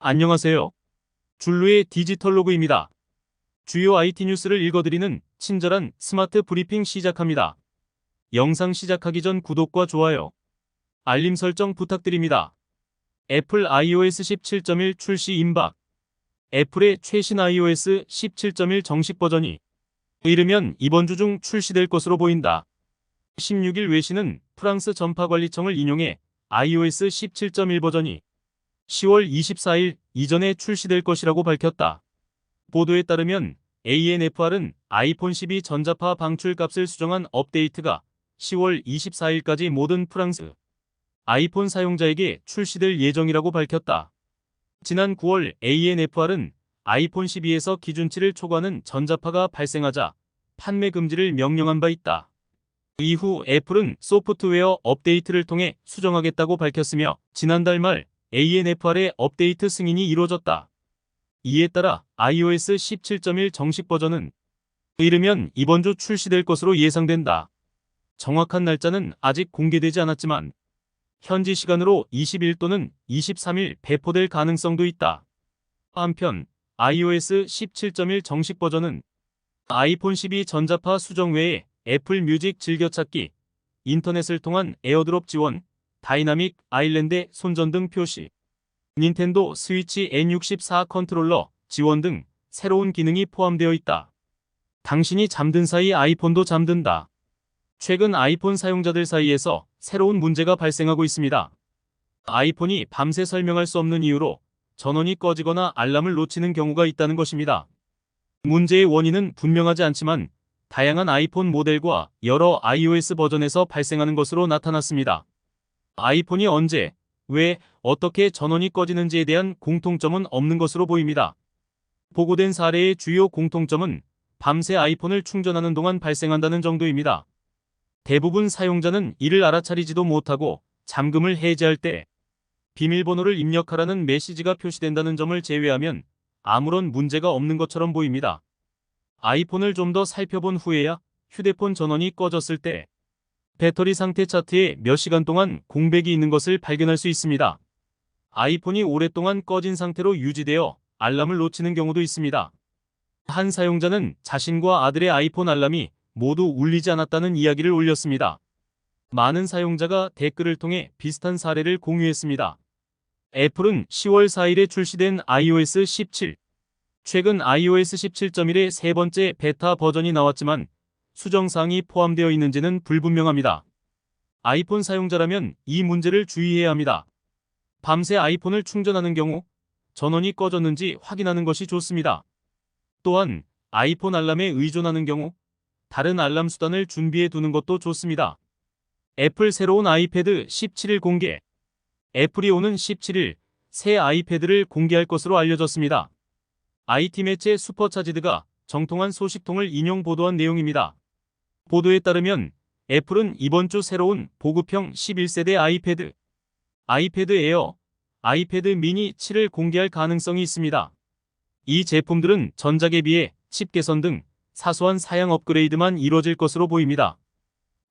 안녕하세요. 줄루의 디지털 로그입니다. 주요 IT 뉴스를 읽어드리는 친절한 스마트 브리핑 시작합니다. 영상 시작하기 전 구독과 좋아요, 알림 설정 부탁드립니다. 애플 iOS 17.1 출시 임박. 애플의 최신 iOS 17.1 정식 버전이 이르면 이번 주 중 출시될 것으로 보인다. 16일 외신은 프랑스 전파관리청을 인용해 iOS 17.1 버전이 10월 24일 이전에 출시될 것이라고 밝혔다. 보도에 따르면 ANFR은 아이폰 12 전자파 방출값을 수정한 업데이트가 10월 24일까지 모든 프랑스 아이폰 사용자에게 출시될 예정이라고 밝혔다. 지난 9월 ANFR은 아이폰 12에서 기준치를 초과하는 전자파가 발생하자 판매 금지를 명령한 바 있다. 이후 애플은 소프트웨어 업데이트를 통해 수정하겠다고 밝혔으며 지난달 말 ANFR의 업데이트 승인이 이루어졌다. 이에 따라 iOS 17.1 정식 버전은 이르면 이번 주 출시될 것으로 예상된다. 정확한 날짜는 아직 공개되지 않았지만 현지 시간으로 20일 또는 23일 배포될 가능성도 있다. 한편 iOS 17.1 정식 버전은 아이폰 12 전자파 수정 외에 애플 뮤직 즐겨찾기, 인터넷을 통한 에어드롭 지원, 다이나믹 아일랜드 손전 등 표시, 닌텐도 스위치 N64 컨트롤러 지원 등 새로운 기능이 포함되어 있다. 당신이 잠든 사이 아이폰도 잠든다. 최근 아이폰 사용자들 사이에서 새로운 문제가 발생하고 있습니다. 아이폰이 밤새 설명할 수 없는 이유로 전원이 꺼지거나 알람을 놓치는 경우가 있다는 것입니다. 문제의 원인은 분명하지 않지만 다양한 아이폰 모델과 여러 iOS 버전에서 발생하는 것으로 나타났습니다. 아이폰이 언제, 왜, 어떻게 전원이 꺼지는지에 대한 공통점은 없는 것으로 보입니다. 보고된 사례의 주요 공통점은 밤새 아이폰을 충전하는 동안 발생한다는 정도입니다. 대부분 사용자는 이를 알아차리지도 못하고 잠금을 해제할 때 비밀번호를 입력하라는 메시지가 표시된다는 점을 제외하면 아무런 문제가 없는 것처럼 보입니다. 아이폰을 좀 더 살펴본 후에야 휴대폰 전원이 꺼졌을 때 배터리 상태 차트에 몇 시간 동안 공백이 있는 것을 발견할 수 있습니다. 아이폰이 오랫동안 꺼진 상태로 유지되어 알람을 놓치는 경우도 있습니다. 한 사용자는 자신과 아들의 아이폰 알람이 모두 울리지 않았다는 이야기를 올렸습니다. 많은 사용자가 댓글을 통해 비슷한 사례를 공유했습니다. 애플은 10월 4일에 출시된 iOS 17. 최근 iOS 17.1의 세 번째 베타 버전이 나왔지만 수정사항이 포함되어 있는지는 불분명합니다. 아이폰 사용자라면 이 문제를 주의해야 합니다. 밤새 아이폰을 충전하는 경우 전원이 꺼졌는지 확인하는 것이 좋습니다. 또한 아이폰 알람에 의존하는 경우 다른 알람 수단을 준비해 두는 것도 좋습니다. 애플 새로운 아이패드 17일 공개. 애플이 오는 17일 새 아이패드를 공개할 것으로 알려졌습니다. IT 매체 슈퍼차지드가 정통한 소식통을 인용 보도한 내용입니다. 보도에 따르면 애플은 이번 주 새로운 보급형 11세대 아이패드, 아이패드 에어, 아이패드 미니 7을 공개할 가능성이 있습니다. 이 제품들은 전작에 비해 칩 개선 등 사소한 사양 업그레이드만 이루어질 것으로 보입니다.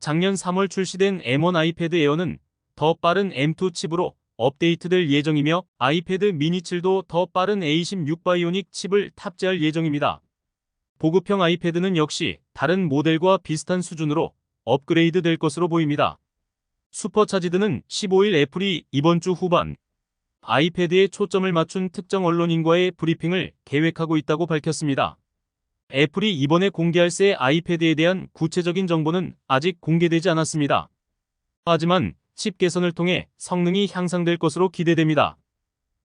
작년 3월 출시된 M1 아이패드 에어는 더 빠른 M2 칩으로 업데이트될 예정이며 아이패드 미니 7도 더 빠른 A16 바이오닉 칩을 탑재할 예정입니다. 보급형 아이패드는 역시 다른 모델과 비슷한 수준으로 업그레이드 될 것으로 보입니다. 슈퍼차지드는 15일 애플이 이번 주 후반 아이패드에 초점을 맞춘 특정 언론인과의 브리핑을 계획하고 있다고 밝혔습니다. 애플이 이번에 공개할 새 아이패드에 대한 구체적인 정보는 아직 공개되지 않았습니다. 하지만 칩 개선을 통해 성능이 향상될 것으로 기대됩니다.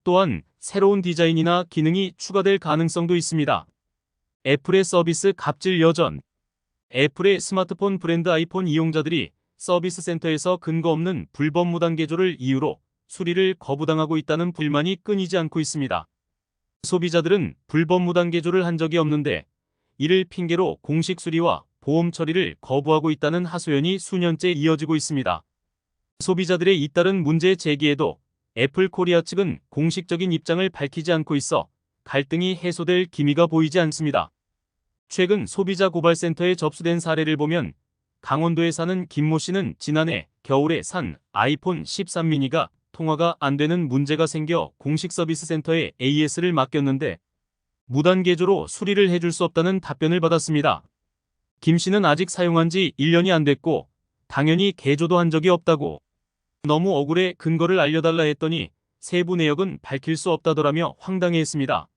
또한 새로운 디자인이나 기능이 추가될 가능성도 있습니다. 애플의 서비스 갑질 여전. 애플의 스마트폰 브랜드 아이폰 이용자들이 서비스 센터에서 근거 없는 불법 무단개조를 이유로 수리를 거부당하고 있다는 불만이 끊이지 않고 있습니다. 소비자들은 불법 무단개조를 한 적이 없는데 이를 핑계로 공식 수리와 보험 처리를 거부하고 있다는 하소연이 수년째 이어지고 있습니다. 소비자들의 잇따른 문제 제기에도 애플 코리아 측은 공식적인 입장을 밝히지 않고 있어 갈등이 해소될 기미가 보이지 않습니다. 최근 소비자 고발센터에 접수된 사례를 보면 강원도에 사는 김모 씨는 지난해 겨울에 산 아이폰 13 미니가 통화가 안 되는 문제가 생겨 공식 서비스 센터에 AS를 맡겼는데 무단 개조로 수리를 해줄 수 없다는 답변을 받았습니다. 김 씨는 아직 사용한 지 1년이 안 됐고 당연히 개조도 한 적이 없다고, 너무 억울해 근거를 알려달라 했더니 세부 내역은 밝힐 수 없다더라며 황당해했습니다.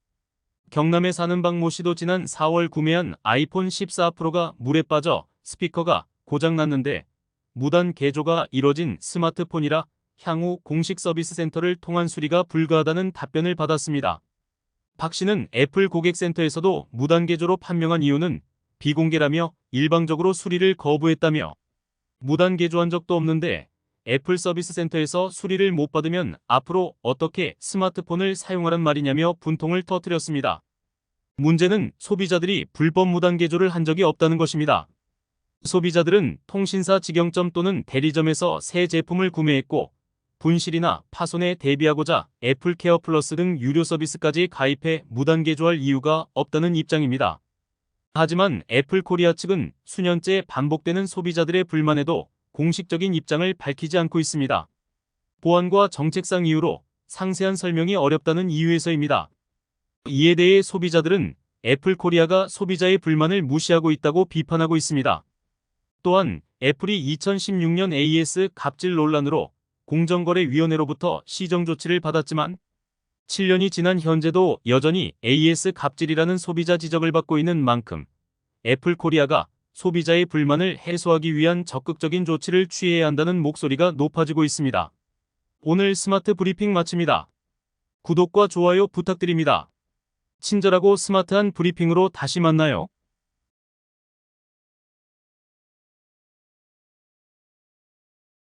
경남에 사는 박 모 씨도 지난 4월 구매한 아이폰 14 프로가 물에 빠져 스피커가 고장났는데 무단 개조가 이뤄진 스마트폰이라 향후 공식 서비스 센터를 통한 수리가 불가하다는 답변을 받았습니다. 박 씨는 애플 고객센터에서도 무단 개조로 판명한 이유는 비공개라며 일방적으로 수리를 거부했다며, 무단 개조한 적도 없는데 애플 서비스 센터에서 수리를 못 받으면 앞으로 어떻게 스마트폰을 사용하란 말이냐며 분통을 터뜨렸습니다. 문제는 소비자들이 불법 무단 개조를 한 적이 없다는 것입니다. 소비자들은 통신사 직영점 또는 대리점에서 새 제품을 구매했고 분실이나 파손에 대비하고자 애플 케어 플러스 등 유료 서비스까지 가입해 무단 개조할 이유가 없다는 입장입니다. 하지만 애플 코리아 측은 수년째 반복되는 소비자들의 불만에도 공식적인 입장을 밝히지 않고 있습니다. 보안과 정책상 이유로 상세한 설명이 어렵다는 이유에서입니다. 이에 대해 소비자들은 애플 코리아가 소비자의 불만을 무시하고 있다고 비판하고 있습니다. 또한 애플이 2016년 AS 갑질 논란으로 공정거래위원회로부터 시정 조치를 받았지만 7년이 지난 현재도 여전히 AS 갑질이라는 소비자 지적을 받고 있는 만큼 애플 코리아가 소비자의 불만을 해소하기 위한 적극적인 조치를 취해야 한다는 목소리가 높아지고 있습니다. 오늘 스마트 브리핑 마칩니다. 구독과 좋아요 부탁드립니다. 친절하고 스마트한 브리핑으로 다시 만나요.